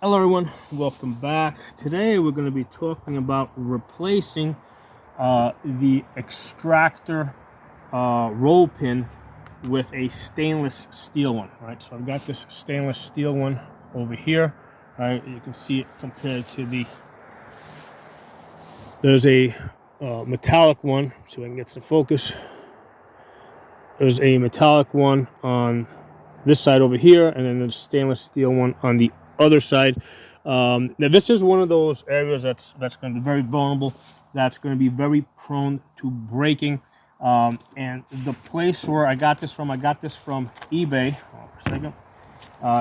Hello everyone, welcome back. Today we're going to be talking about replacing the extractor roll pin with a stainless steel one. All right, so I've got this stainless steel one over here. All right, you can see it compared to there's a metallic one. See if I can get some focus. There's a metallic one on this side over here, and then there's a stainless steel one on the other side. Now this is one of those areas that's going to be very vulnerable, that's going to be very prone to breaking. And the place where I got this from eBay. Hold on for a second.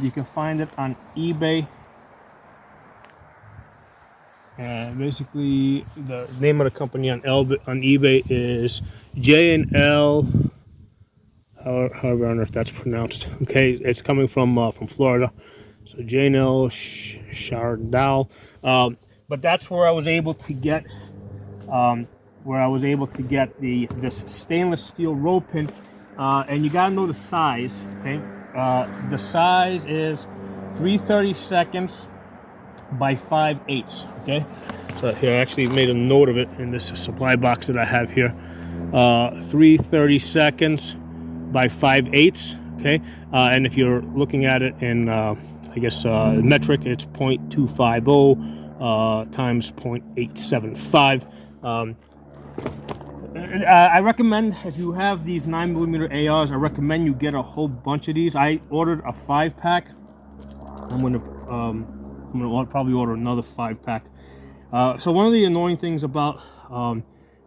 You can find it on eBay. And basically, the name of the company on eBay is J&L. However, I don't know if that's pronounced. Okay, it's coming from Florida. So J&L Chardal. But that's where I was able to get this stainless steel roll pin. And you gotta know the size. Okay, the size is 3/32 by 5/8. Okay, so here I actually made a note of it in this supply box that I have here. 3/32 by 5/8. Okay, and if you're looking at it in metric, it's 0.250 times 0.875. I recommend, if you have these 9mm ARs, I recommend you get a whole bunch of these. I ordered a 5-pack. I'm gonna probably order another 5-pack. So one of the annoying things about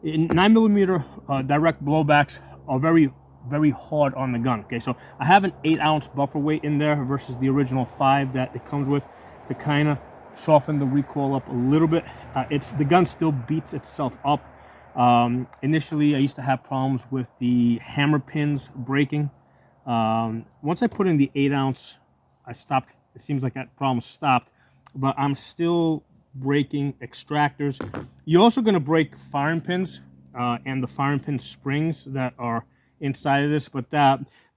9mm direct blowbacks are very hard on the gun. Okay, so I have an 8-ounce buffer weight in there versus the original 5 that it comes with to kind of soften the recoil up a little bit. The gun still beats itself up. Initially, I used to have problems with the hammer pins breaking. Once I put in the 8-ounce, I stopped. It seems like that problem stopped, but I'm still breaking extractors. You're also going to break firing pins and the firing pin springs that are inside of this, but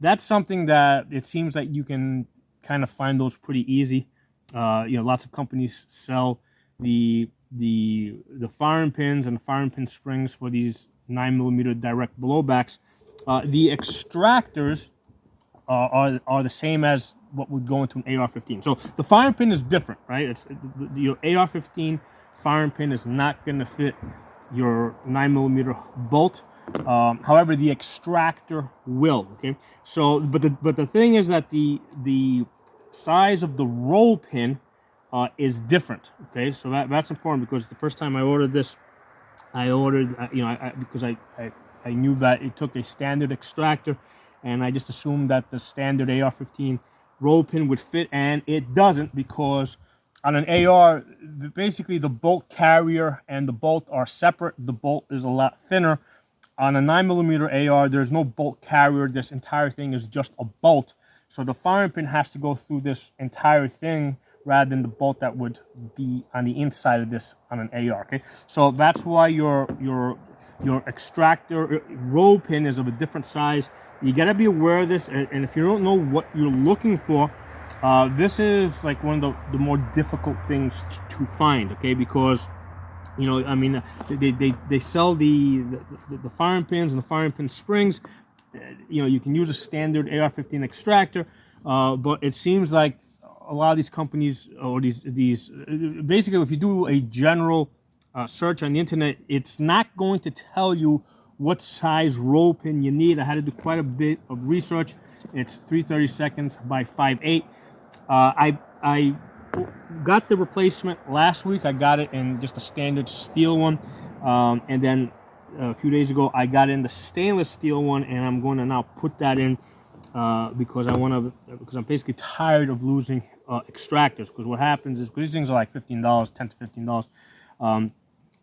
that's something that it seems like you can kind of find those pretty easy. Lots of companies sell the firing pins and the firing pin springs for these 9mm direct blowbacks. The extractors are the same as what would go into an AR-15. So the firing pin is different, right? Your AR-15 firing pin is not going to fit your 9mm bolt. However, the extractor will. Okay, so but the thing is that the size of the roll pin is different. Okay, so that's important, because the first time I ordered this, I ordered because I knew that it took a standard extractor, and I just assumed that the standard AR-15 roll pin would fit, and it doesn't, because on an AR, basically the bolt carrier and the bolt are separate. The bolt is a lot thinner. On a 9mm AR, there's no bolt carrier. This entire thing is just a bolt. So the firing pin has to go through this entire thing rather than the bolt that would be on the inside of this on an AR. Okay, so that's why your extractor roll pin is of a different size. You gotta be aware of this, and if you don't know what you're looking for, this is like one of the more difficult things to find. Okay, because they sell the firing pins and the firing pin springs. You can use a standard AR-15 extractor, but it seems like a lot of these companies, or these basically, if you do a general search on the internet, it's not going to tell you what size roll pin you need. I had to do quite a bit of research. It's 3/32 by 5/8. I got the replacement last week. I got it in just a standard steel one, and then a few days ago I got in the stainless steel one, and I'm going to now put that in because I'm basically tired of losing extractors. Because what happens is, because these things are like $15, $10 to $15.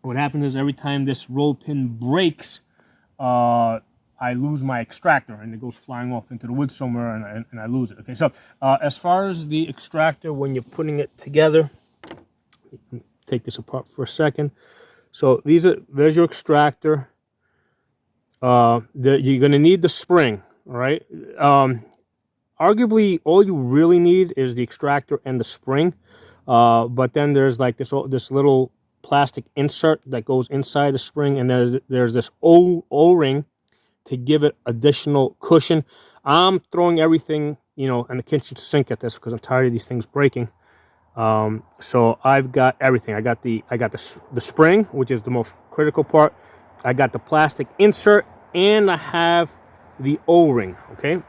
What happens is, every time this roll pin breaks, I lose my extractor, and it goes flying off into the woods somewhere, and I lose it. Okay, so as far as the extractor, when you're putting it together, take this apart for a second. So there's your extractor. You're going to need the spring, all right? Arguably, all you really need is the extractor and the spring. But then there's like this little plastic insert that goes inside the spring, and there's this O-ring to give it additional cushion. I'm throwing everything, you know, in the kitchen sink at this because I'm tired of these things breaking. So I've got everything. I got the spring, which is the most critical part. I got the plastic insert, and I have the O-ring. Okay. All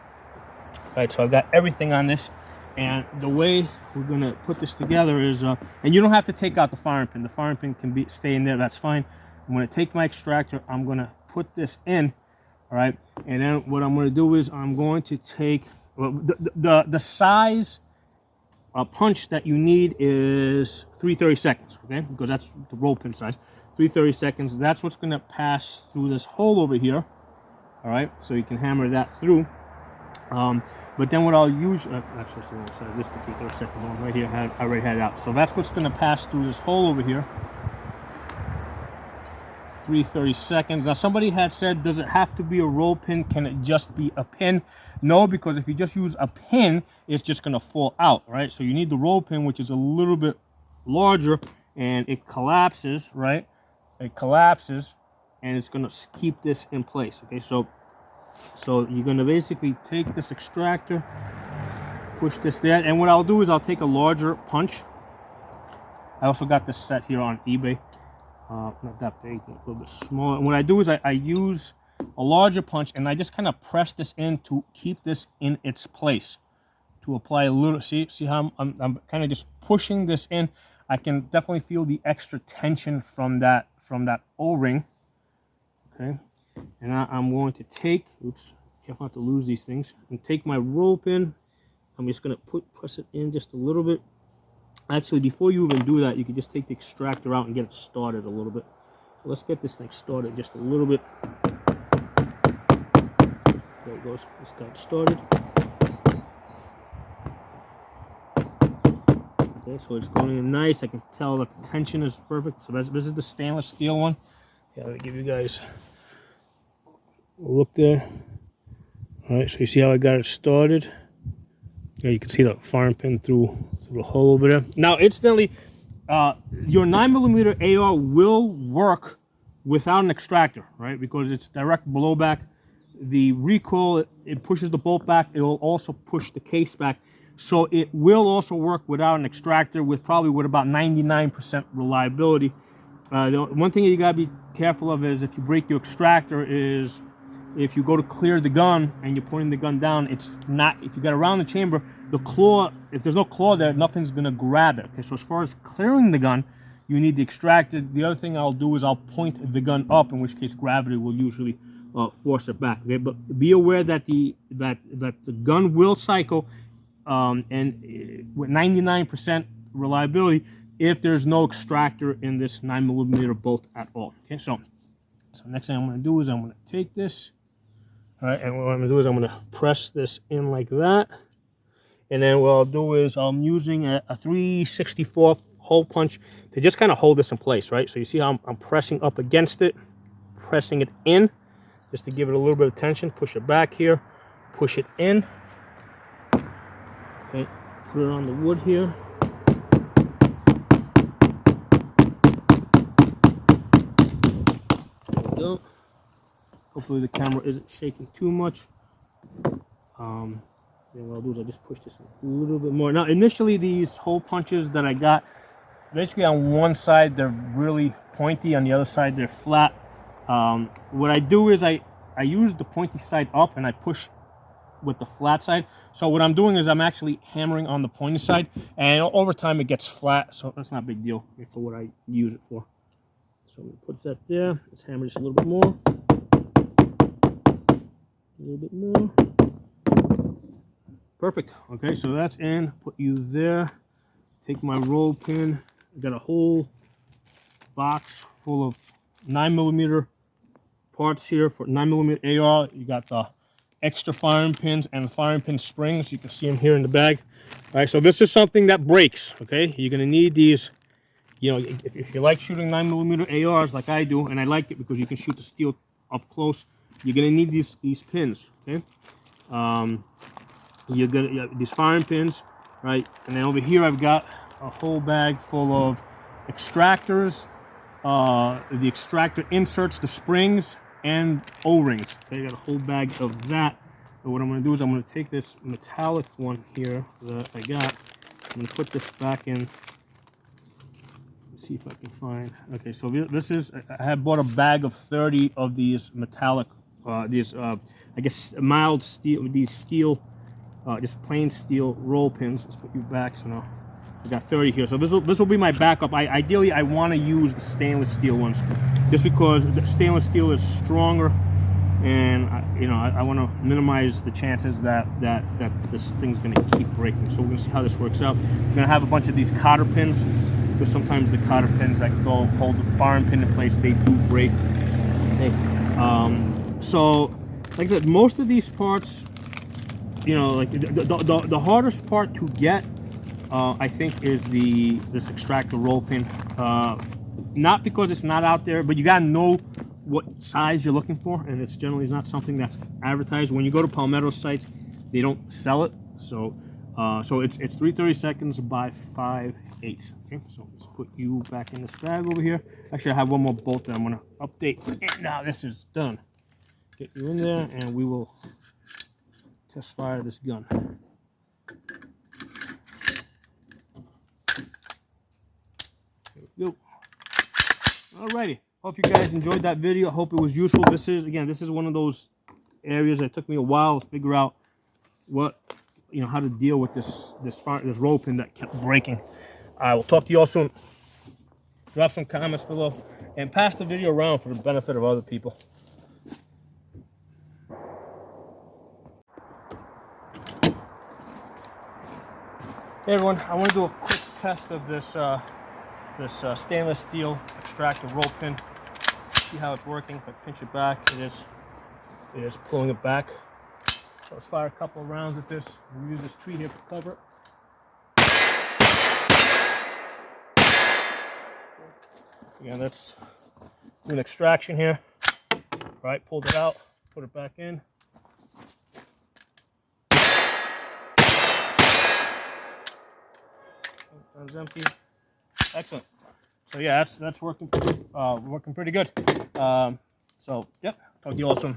right. So I've got everything on this, and the way we're gonna put this together is, and you don't have to take out the firing pin. The firing pin can stay in there. That's fine. I'm gonna take my extractor. I'm gonna put this in. All right. And then what I'm gonna do is I'm going to take the size punch that you need is 3/32, okay? Because that's the roll pin size. 3/32. That's what's going to pass through this hole over here. All right, so you can hammer that through. But then what I'll use, actually it's the wrong size. This is the 3/32 one right here. I already had it out. So that's what's going to pass through this hole over here. 3/32. Now somebody had said, does it have to be a roll pin? Can it just be a pin? No, because if you just use a pin, it's just gonna fall out, right? So you need the roll pin, which is a little bit larger, and it collapses, right? It collapses, and it's gonna keep this in place. Okay, so you're gonna basically take this extractor, push this there, and what I'll do is I'll take a larger punch. I also got this set here on eBay. Not that big, a little bit smaller. And what I do is I use a larger punch, and I just kind of press this in to keep this in its place, to apply a little. See how I'm kind of just pushing this in. I can definitely feel the extra tension from that O-ring. Okay, and I'm going to take, oops, careful not to lose these things, and take my roll pin. I'm just going to press it in just a little bit. Actually, before you even do that, you can just take the extractor out and get it started a little bit. So let's get this thing started just a little bit. There it goes. Let's get it started. Okay, so it's going in nice. I can tell that the tension is perfect. So this is the stainless steel one. Yeah, let me give you guys a look there. All right, so you see how I got it started? Yeah, you can see the firing pin through the hole over there. Now, incidentally, your 9mm AR will work without an extractor, right? Because it's direct blowback. The recoil, it pushes the bolt back. It will also push the case back. So it will also work without an extractor with about 99% reliability. The one thing you gotta be careful of is if you break your extractor is if you go to clear the gun and you're pointing the gun down, it's not, if you got around the chamber, the claw, if there's no claw there, nothing's gonna grab it. Okay, so as far as clearing the gun, you need the extractor. The other thing I'll do is I'll point the gun up, in which case gravity will usually force it back. Okay, but be aware that the gun will cycle and with 99% reliability if there's no extractor in this 9mm bolt at all. Okay, so next thing I'm gonna do is I'm gonna take this. All right, and what I'm gonna do is I'm gonna press this in like that. And then what I'll do is I'm using a 3/64 hole punch to just kind of hold this in place, right? So you see how I'm pressing up against it, pressing it in, just to give it a little bit of tension. Push it back here, push it in. Okay, put it on the wood here. There we go. Hopefully the camera isn't shaking too much. Then what I'll do is I'll just push this a little bit more. Now, initially, these hole punches that I got, basically on one side, they're really pointy. On the other side, they're flat. What I do is I use the pointy side up and I push with the flat side. So what I'm doing is I'm actually hammering on the pointy side, and over time it gets flat, so that's not a big deal for what I use it for. So I'm going to put that there. Let's hammer just a little bit more. A little bit more. Perfect. Okay, so that's in. Put you there. Take my roll pin. I got a whole box full of 9mm parts here for 9mm AR. You got the extra firing pins and the firing pin springs. You can see them here in the bag. All right, so this is something that breaks. Okay, you're gonna need these. You know, if you like shooting 9mm ARs like I do, and I like it because you can shoot the steel up close, you're gonna need these pins. Okay. You're gonna these firing pins, right? And then over here I've got a whole bag full of extractors, the extractor inserts, the springs, and O-rings. Okay, I got a whole bag of that. And what I'm going to do is I'm going to take this metallic one here that I got. I'm going to put this back in. Let's see if I can find. Okay, so this is, I had bought a bag of 30 of these metallic, I guess mild steel, these steel, just plain steel roll pins. Let's put you back. So now I got 30 here. So this will be my backup. Ideally I want to use the stainless steel ones, just because the stainless steel is stronger, and I want to minimize the chances that this thing's going to keep breaking. So we're going to see how this works out. I'm going to have a bunch of these cotter pins, because sometimes the cotter pins that go hold the firing pin in place, they do break. Okay. So like I said, most of these parts, like the hardest part to get, I think, is this extractor roll pin. Not because it's not out there, but you gotta know what size you're looking for, and it's generally not something that's advertised. When you go to Palmetto sites, they don't sell it. So it's 3/32 by 5/8. Okay, so let's put you back in this bag over here. Actually, I have one more bolt that I'm gonna update. And now this is done. Get you in there, and we will test fire this gun. There we go. Alrighty. Hope you guys enjoyed that video. I hope it was useful. This is one of those areas that took me a while to figure out how to deal with this roll pin that kept breaking. I will talk to you all soon. Drop some comments below and pass the video around for the benefit of other people. Hey everyone, I want to do a quick test of this stainless steel extractor roll pin. See how it's working. If I pinch it back, it is pulling it back. So let's fire a couple of rounds at this. We'll use this tree here to cover it. Again, let's do an extraction here. All right, pulled it out, put it back in. Sounds empty. Excellent. So yeah, that's working pretty good. So yep, talk to you all soon.